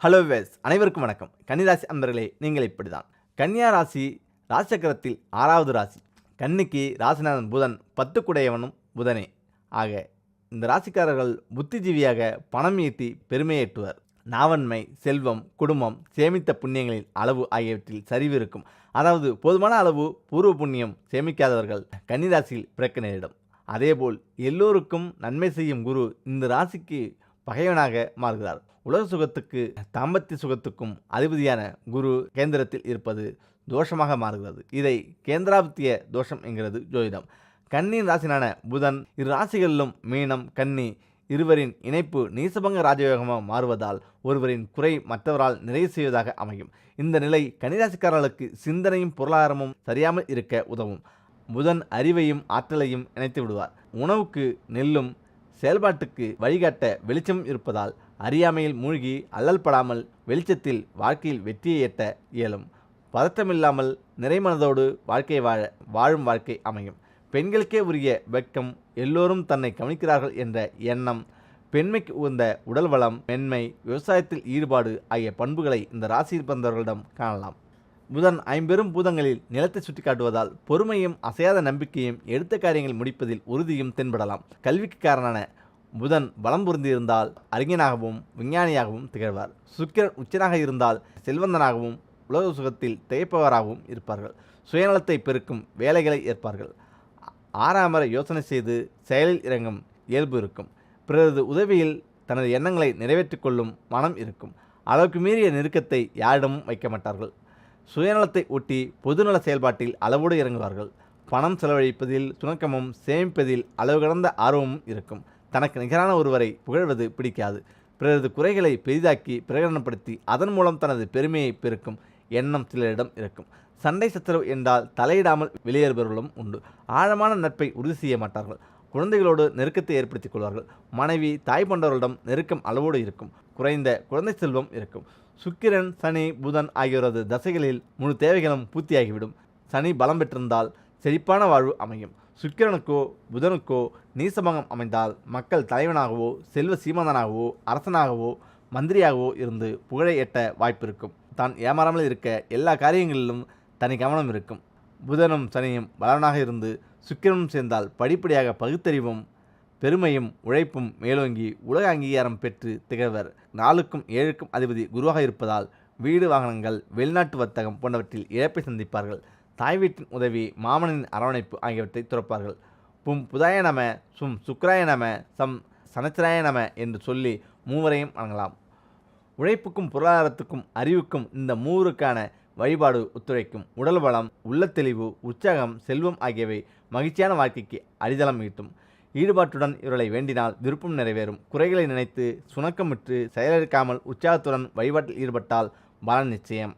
Hello ways அனைவருக்கும் வணக்கம். கன்னிராசி அன்பர்களே, நீங்கள் இப்படிதான். கன்னியா ராசி ராசிசக்கரத்தில் 6வது ராசி. கன்னிக்கு ராசிநாதன் புதன், 10 குடையவனும் புதனே. ஆக இந்த ராசிக்காரர்கள் புத்திஜீவியாக பணம் ஈட்டி பெருமையேற்றுவர். நாவன்மை, செல்வம், குடும்பம், சேமித்த புண்ணியங்களின் அளவு ஆகியவற்றில் சரிவு இருக்கும். அதாவது போதுமான அளவு பூர்வ புண்ணியம் சேமிக்காதவர்கள் கன்னிராசியில் பிறக்க நேரிடும். அதேபோல் எல்லோருக்கும் நன்மை செய்யும் குரு இந்த ராசிக்கு பகைவனாக மாறுகிறார். உலக சுகத்துக்கு தாம்பத்திய சுகத்துக்கும் அதிபதியான குரு கேந்திரத்தில் இருப்பது தோஷமாக மாறுகிறது. இதை கேந்திராபத்திய தோஷம் என்கிறது ஜோதிடம். கன்னியின் ராசினான புதன் இரு ராசிகளிலும் மீனம், கன்னி இருவரின் இணைப்பு நீசபங்க ராஜயோகமாக மாறுவதால் ஒருவரின் குறை மற்றவரால் நிறைவு செய்வதாக அமையும். இந்த நிலை கன்னிராசிக்காரர்களுக்கு சிந்தனையும் பொருளாதாரமும் சரியாமல் இருக்க உதவும். புதன் அறிவையும் ஆற்றலையும் இணைத்து விடுவார். உணவுக்கு நெல்லும் செயல்பாட்டுக்கு வழிகாட்ட வெளிச்சம் இருப்பதால் அறியாமையில் மூழ்கி அல்லல்படாமல் வெளிச்சத்தில் வாழ்க்கையில் வெற்றியை எட்ட இயலும். பதற்றமில்லாமல் நிறைமனதோடு வாழ்க்கை வாழும் வாழ்க்கை அமையும். பெண்களுக்கே உரிய வெட்கம், எல்லோரும் தன்னை கவனிக்கிறார்கள் என்ற எண்ணம், பெண்மைக்கு உகந்த உடல் வளம், மென்மை, விவசாயத்தில் ஈடுபாடு ஆகிய பண்புகளை இந்த ராசியில் பிறந்தவர்களிடம் காணலாம். புதன் ஐம்பெரும் பூதங்களில் நிலத்தை சுட்டி காட்டுவதால் பொறுமையும் அசையாத நம்பிக்கையும் எடுத்த காரியங்கள் முடிப்பதில் உறுதியும் தென்படலாம். கல்விக்கு காரணான புதன் பலம் பொருந்தியிருந்தால் அறிஞனாகவும் விஞ்ஞானியாகவும் திகழ்வார். சுக்கிரன் உச்சனாக இருந்தால் செல்வந்தனாகவும் உலக சுகத்தில் திகைப்பவராகவும் இருப்பார்கள். சுயநலத்தை பெருக்கும் வேலைகளை ஏற்பார்கள். ஆறாமர யோசனை செய்து செயலில் இறங்கும் இயல்பு இருக்கும். பிறரது உதவியில் தனது எண்ணங்களை நிறைவேற்றிக் கொள்ளும் மனம் இருக்கும். அளவுக்கு மீறிய நெருக்கத்தை யாரிடமும் வைக்க மாட்டார்கள். சுயநலத்தை ஒட்டி பொதுநல செயல்பாட்டில் அளவோடு இறங்குவார்கள். பணம் செலவழிப்பதில் சுணக்கமும் சேமிப்பதில் அளவு கடந்த ஆர்வமும் இருக்கும். தனக்கு நிகரான ஒருவரை புகழ்வது பிடிக்காது. பிறரது குறைகளை பெரிதாக்கி பிரகடனப்படுத்தி அதன் மூலம் தனது பெருமையை பெருக்கும் எண்ணம் சிலரிடம் இருக்கும். சண்டை சச்சரவு என்றால் தலையிடாமல் வெளியேறுபவர்களும் உண்டு. ஆழமான நட்பை உறுதி செய்ய மாட்டார்கள். குழந்தைகளோடு நெருக்கத்தை ஏற்படுத்திக் கொள்வார்கள். மனைவி, தாய் போன்றவர்களிடம் நெருக்கம் அளவோடு இருக்கும். குறைந்த குழந்தை செல்வம் இருக்கும். சுக்கிரன், சனி, புதன் ஆகியோரது தசைகளில் முழு தேவைகளும் பூர்த்தியாகிவிடும். சனி பலம் பெற்றிருந்தால் செழிப்பான வாழ்வு அமையும். சுக்கிரனுக்கோ புதனுக்கோ நீசபங்கம் அமைந்தால் மக்கள் தலைவனாகவோ செல்வ சீமந்தனாகவோ அரசனாகவோ மந்திரியாகவோ இருந்து புகழை எட்ட வாய்ப்பு இருக்கும். தான் ஏமாறாமல் இருக்க எல்லா காரியங்களிலும் தனி கவனம் இருக்கும். புதனும் சனியும் பலவனாக இருந்து சுக்கிரனும் சேர்ந்தால் படிப்படியாக பகுத்தறிவும் பெருமையும் உழைப்பும் மேலோங்கி உலக அங்கீகாரம் பெற்று திகழ்வர். 4க்கும் 7க்கும் அதிபதி குருவாக இருப்பதால் வீடு, வாகனங்கள், வெளிநாட்டு வர்த்தகம் போன்றவற்றில் இழப்பை சந்திப்பார்கள். தாய் வீட்டின் உதவி, மாமனின் அரவணைப்பு ஆகியவற்றை துறப்பார்கள். புதாய நம, சுக்ராய நம, சனச்சராய நம என்று சொல்லி மூவரையும் வணங்கலாம். உழைப்புக்கும் பொருளாதாரத்துக்கும் அறிவுக்கும் இந்த மூவருக்கான வழிபாடு ஒத்துழைக்கும். உடல் வளம், உள்ளத்தெளிவு, உற்சாகம், செல்வம் ஆகியவை மகிழ்ச்சியான வாழ்க்கைக்கு அடித்தளம் ஈட்டும். ஈடுபாட்டுடன் இவர்களை வேண்டினால் விருப்பம் நிறைவேறும். குறைகளை நினைத்து சுணக்கமிட்டு செயலிழக்காமல் உற்சாகத்துடன் வழிபாட்டில் ஈடுபட்டால் பலன் நிச்சயம்.